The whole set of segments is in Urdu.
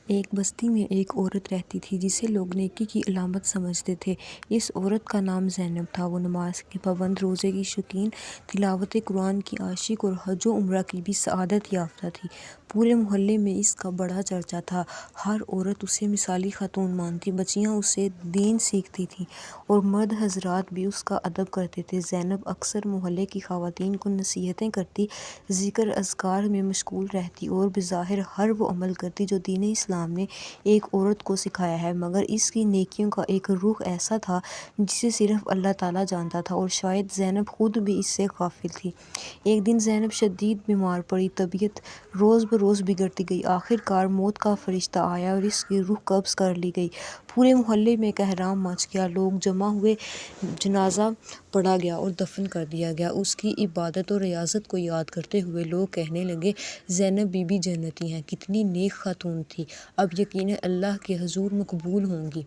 ایک بستی میں ایک عورت رہتی تھی جسے لوگ نیکی کی علامت سمجھتے تھے۔ اس عورت کا نام زینب تھا۔ وہ نماز کی پابند، روزے کی شوقین، تلاوت قرآن کی عاشق اور حج و عمرہ کی بھی سعادت یافتہ تھی۔ پورے محلے میں اس کا بڑا چرچا تھا۔ ہر عورت اسے مثالی خاتون مانتی، بچیاں اسے دین سیکھتی تھیں اور مرد حضرات بھی اس کا ادب کرتے تھے۔ زینب اکثر محلے کی خواتین کو نصیحتیں کرتی، ذکر اذکار میں مشغول رہتی اور بظاہر ہر وہ عمل کرتی جو دین اسلام نے ایک عورت کو سکھایا ہے، مگر اس کی نیکیوں کا ایک رخ ایسا تھا جسے صرف اللہ تعالیٰ جانتا تھا، اور شاید زینب خود بھی اس سے غافل تھی۔ ایک دن زینب شدید بیمار پڑی، طبیعت روز بروز بگڑتی گئی۔ آخر کار موت کا فرشتہ آیا اور اس کی روح قبض کر لی گئی۔ پورے محلے میں کوہرام مچ گیا، لوگ جمع ہوئے، جنازہ پڑھا گیا اور دفن کر دیا گیا۔ اس کی عبادت اور ریاضت کو یاد کرتے ہوئے لوگ کہنے لگے، زینب بی بی جنتی ہیں، کتنی نیک خاتون تھی، اب یقیناً اللہ کے حضور مقبول ہوں گی۔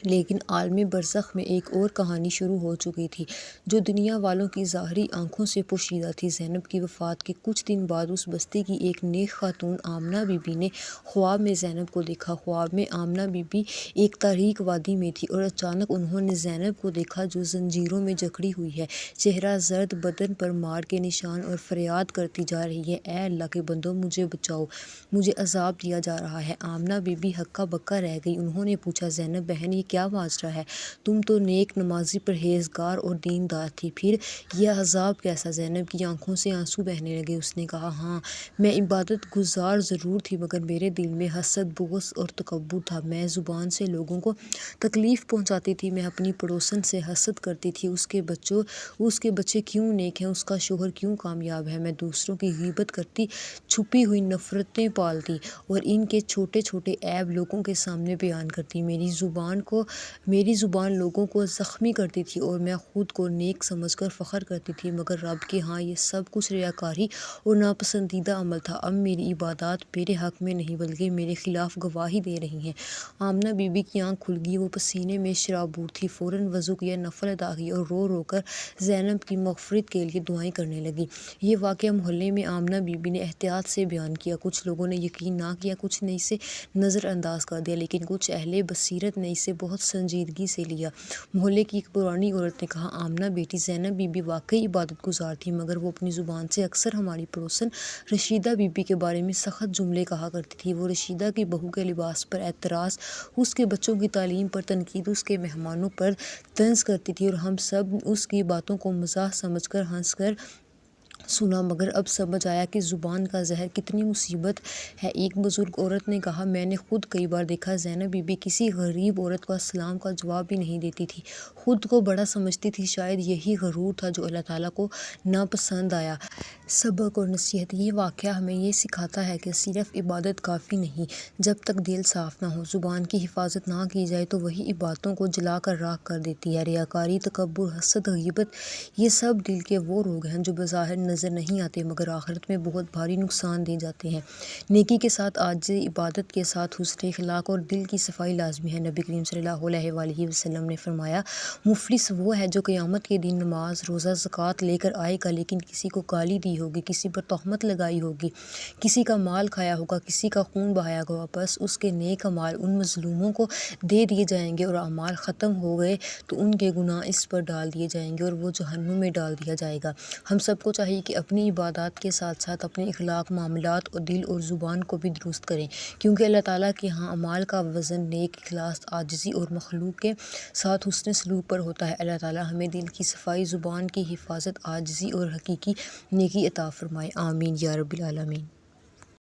لیکن عالم برزخ میں ایک اور کہانی شروع ہو چکی تھی جو دنیا والوں کی ظاہری آنکھوں سے پوشیدہ تھی۔ زینب کی وفات کے کچھ دن بعد اس بستی کی ایک نیک خاتون آمنہ بی بی نے خواب میں زینب کو دیکھا۔ خواب میں آمنہ بی بی ایک تاریک وادی میں تھی اور اچانک انہوں نے زینب کو دیکھا جو زنجیروں میں جکڑی ہوئی ہے، چہرہ زرد، بدن پر مار کے نشان، اور فریاد کرتی جا رہی ہے، اے اللہ کے بندو، مجھے بچاؤ، مجھے عذاب دیا جا رہا ہے۔ آمنہ بی بی ہکا بکا رہ گئی۔ انہوں نے پوچھا، زینب بہن، یہ کیا ماجرا ہے؟ تم تو نیک، نمازی، پرہیزگار اور دیندار تھی، پھر یہ عذاب کیسا؟ زینب کی آنکھوں سے آنسو بہنے لگے۔ اس نے کہا، ہاں، میں عبادت گزار ضرور تھی، مگر میرے دل میں حسد، بغض اور تکبر تھا۔ میں زبان سے لوگوں کو تکلیف پہنچاتی تھی، میں اپنی پڑوسن سے حسد کرتی تھی، اس کے بچے کیوں نیک ہیں، اس کا شوہر کیوں کامیاب ہے۔ میں دوسروں کی غیبت کرتی، چھپی ہوئی نفرتیں پالتی اور ان کے چھوٹے چھوٹے عیب لوگوں کے سامنے بیان کرتی۔ میری زبان لوگوں کو زخمی کرتی تھی اور میں خود کو نیک سمجھ کر فخر کرتی تھی، مگر رب کے ہاں یہ سب کچھ ریاکاری اور ناپسندیدہ عمل تھا۔ اب میری عبادات میرے حق میں نہیں بلکہ میرے خلاف گواہی دے رہی ہیں۔ آمنہ بی بی کی آنکھ کھل گئی، وہ پسینے میں شرابور تھی، فوراً وضو کیا، نفل ادا کیے اور رو رو کر زینب کی مغفرت کے لیے دعائیں کرنے لگی۔ یہ واقعہ محلے میں آمنہ بی بی نے احتیاط سے بیان کیا۔ کچھ لوگوں نے یقین نہ کیا، کچھ نے اسے نظر انداز کر دیا، لیکن کچھ اہل بصیرت نے اسے بہت سنجیدگی سے لیا۔ محلے کی ایک پرانی عورت نے کہا، آمنہ بیٹی، زینب بی بی واقعی عبادت گزار تھی، مگر وہ اپنی زبان سے اکثر ہماری پڑوسن رشیدہ بی بی کے بارے میں سخت جملے کہا کرتی تھی۔ وہ رشیدہ کی بہو کے لباس پر اعتراض، اس کے بچوں کی تعلیم پر تنقید، اس کے مہمانوں پر طنز کرتی تھی، اور ہم سب اس کی باتوں کو مزاح سمجھ کر ہنس کر سنا، مگر اب سمجھ آیا کہ زبان کا زہر کتنی مصیبت ہے۔ ایک بزرگ عورت نے کہا، میں نے خود کئی بار دیکھا، زینب بی بی کسی غریب عورت کو السلام کا جواب بھی نہیں دیتی تھی، خود کو بڑا سمجھتی تھی۔ شاید یہی غرور تھا جو اللہ تعالیٰ کو ناپسند آیا۔ سبق اور نصیحت: یہ واقعہ ہمیں یہ سکھاتا ہے کہ صرف عبادت کافی نہیں، جب تک دل صاف نہ ہو، زبان کی حفاظت نہ کی جائے تو وہی عبادتوں کو جلا کر راکھ کر دیتی ہے۔ ریاکاری، تکبر، حسد، غیبت، یہ سب دل کے وہ روگ ہیں جو بظاہر نظر نہیں آتے مگر آخرت میں بہت بھاری نقصان دے جاتے ہیں۔ نیکی کے ساتھ عاجزی، عبادت کے ساتھ حسن اخلاق اور دل کی صفائی لازمی ہے۔ نبی کریم صلی اللہ علیہ وآلہ وسلم نے فرمایا، مفلس وہ ہے جو قیامت کے دن نماز، روزہ، زکوٰۃ لے کر آئے گا لیکن کسی کو گالی دی ہوگی، کسی پر تہمت لگائی ہوگی، کسی کا مال کھایا ہوگا، کسی کا خون بہایا ہوگا، بس اس کے نیک اعمال ان مظلوموں کو دے دیے جائیں گے اور اعمال ختم ہو گئے تو ان کے گناہ اس پر ڈال دیے جائیں گے اور وہ جہنم میں ڈال دیا جائے گا۔ ہم سب کو چاہیے کہ اپنی عبادات کے ساتھ ساتھ اپنے اخلاق، معاملات اور دل اور زبان کو بھی درست کریں، کیونکہ اللہ تعالیٰ کے ہاں اعمال کا وزن نیک، اخلاص، عاجزی اور مخلوق کے ساتھ حسن سلوک پر ہوتا ہے۔ اللہ تعالیٰ ہمیں دل کی صفائی، زبان کی حفاظت، عاجزی اور حقیقی نیکی عطا فرمائے، آمین یا رب العالمین۔